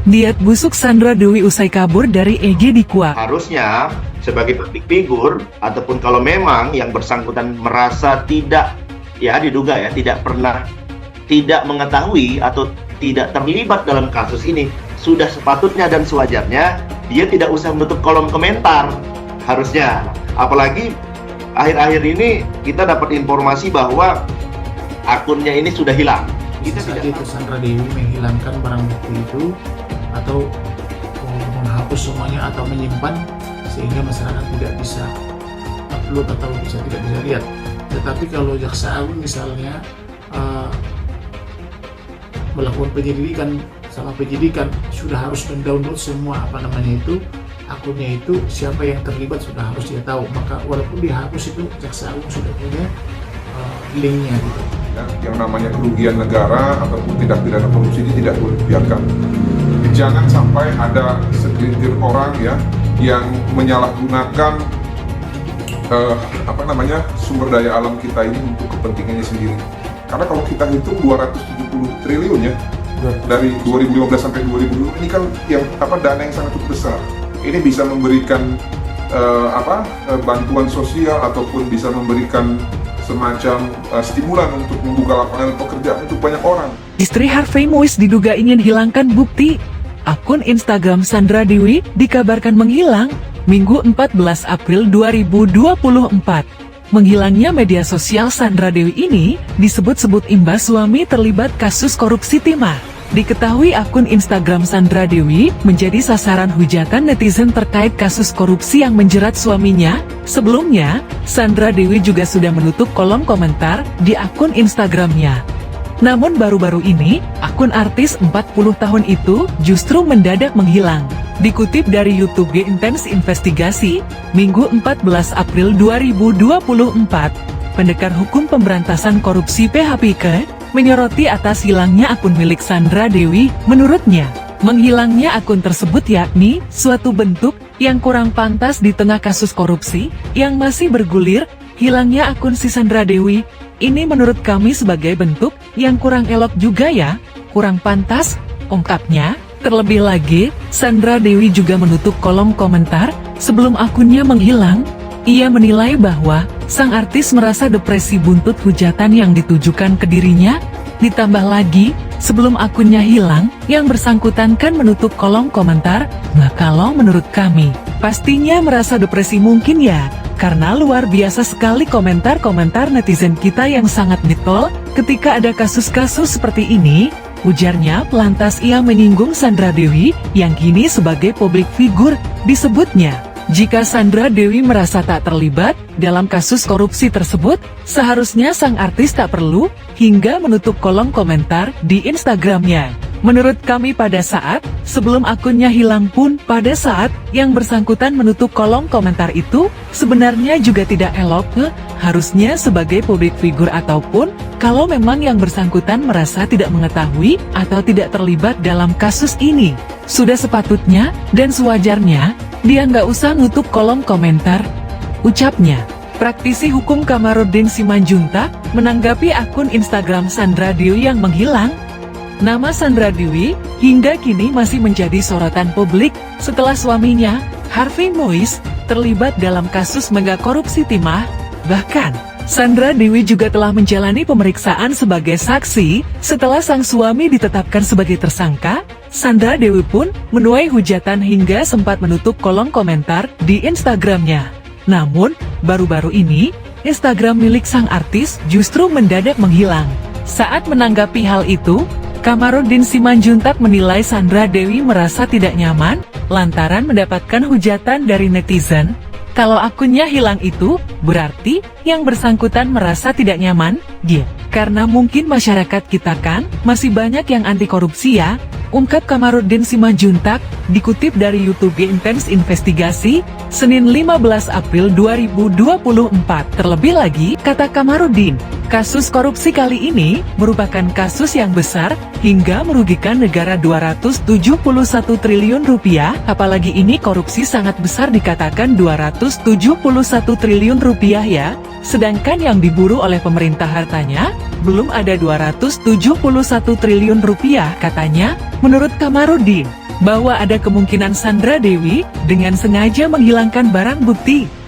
Niat busuk Sandra Dewi usai kabur dari EG Dikwa. Harusnya sebagai public figure ataupun kalau memang yang bersangkutan merasa tidak, ya diduga ya, tidak mengetahui atau tidak terlibat dalam kasus ini, sudah sepatutnya dan sewajarnya dia tidak usah menutup kolom komentar. Harusnya, apalagi akhir-akhir ini kita dapat informasi bahwa akunnya ini sudah hilang. Bisa saja itu Sandra Dewi menghilangkan barang bukti itu atau menghapus semuanya atau menyimpan sehingga masyarakat tidak bisa upload atau tidak bisa lihat. Tetapi kalau Jaksa Agung misalnya melakukan penyelidikan sama penyidikan, sudah harus mendownload semua akunnya itu, siapa yang terlibat sudah harus dia tahu. Maka walaupun dihapus itu Jaksa Agung sudah punya linknya gitu. Yang namanya kerugian negara ataupun tindak pidana korupsi ini tidak boleh dibiarkan. Jangan sampai ada segelintir orang ya yang menyalahgunakan sumber daya alam kita ini untuk kepentingannya sendiri. Karena kalau kita hitung 270 triliun ya dari 2015 sampai 2020 ini kan dana yang sangat besar. Ini bisa memberikan bantuan sosial ataupun bisa memberikan semacam stimulan untuk membuka lapangan pekerjaan untuk banyak orang. Istri Harvey Moise diduga ingin hilangkan bukti. Akun Instagram Sandra Dewi dikabarkan menghilang Minggu 14 April 2024. Menghilangnya media sosial Sandra Dewi ini disebut-sebut imbas suami terlibat kasus korupsi timah. Diketahui akun Instagram Sandra Dewi menjadi sasaran hujatan netizen terkait kasus korupsi yang menjerat suaminya. Sebelumnya, Sandra Dewi juga sudah menutup kolom komentar di akun Instagramnya. Namun baru-baru ini, akun artis 40 tahun itu justru mendadak menghilang. Dikutip dari YouTube Intense Investigasi, Minggu 14 April 2024, Pendekar Hukum Pemberantasan Korupsi PHPK menyoroti atas hilangnya akun milik Sandra Dewi. Menurutnya, menghilangnya akun tersebut yakni suatu bentuk yang kurang pantas di tengah kasus korupsi yang masih bergulir. Hilangnya akun si Sandra Dewi ini menurut kami sebagai bentuk yang kurang elok juga ya, kurang pantas, ungkapnya. Terlebih lagi, Sandra Dewi juga menutup kolom komentar sebelum akunnya menghilang. Ia menilai bahwa sang artis merasa depresi buntut hujatan yang ditujukan ke dirinya. Ditambah lagi, sebelum akunnya hilang, yang bersangkutan kan menutup kolom komentar. Nah, kalau menurut kami, pastinya merasa depresi mungkin ya, karena luar biasa sekali komentar-komentar netizen kita yang sangat getol ketika ada kasus-kasus seperti ini. Ujarnya pelantas ia menyinggung Sandra Dewi yang kini sebagai publik figur. Disebutnya, jika Sandra Dewi merasa tak terlibat dalam kasus korupsi tersebut, seharusnya sang artis tak perlu hingga menutup kolom komentar di Instagramnya. Menurut kami pada saat sebelum akunnya hilang pun, pada saat yang bersangkutan menutup kolom komentar itu, sebenarnya juga tidak elok. Harusnya sebagai publik figur ataupun kalau memang yang bersangkutan merasa tidak mengetahui atau tidak terlibat dalam kasus ini, sudah sepatutnya dan sewajarnya dia nggak usah nutup kolom komentar, ucapnya. Praktisi hukum Kamarudin Simanjuntak menanggapi akun Instagram Sandra Dewi yang menghilang. Nama Sandra Dewi hingga kini masih menjadi sorotan publik setelah suaminya, Harvey Moise, terlibat dalam kasus mega korupsi timah. Bahkan, Sandra Dewi juga telah menjalani pemeriksaan sebagai saksi. Setelah sang suami ditetapkan sebagai tersangka, Sandra Dewi pun menuai hujatan hingga sempat menutup kolom komentar di Instagramnya. Namun, baru-baru ini, Instagram milik sang artis justru mendadak menghilang. Saat menanggapi hal itu, Kamarudin Simanjuntak menilai Sandra Dewi merasa tidak nyaman lantaran mendapatkan hujatan dari netizen. Kalau akunnya hilang itu, berarti yang bersangkutan merasa tidak nyaman, karena mungkin masyarakat kita kan masih banyak yang anti korupsi ya, ungkap Kamarudin Simanjuntak, dikutip dari YouTube Intense Investigasi, Senin 15 April 2024. Terlebih lagi, kata Kamarudin, kasus korupsi kali ini merupakan kasus yang besar hingga merugikan negara 271 triliun rupiah, apalagi ini korupsi sangat besar dikatakan 271 triliun rupiah ya, sedangkan yang diburu oleh pemerintah hartanya belum ada 271 triliun rupiah katanya. Menurut Kamarudin, bahwa ada kemungkinan Sandra Dewi dengan sengaja menghilangkan barang bukti.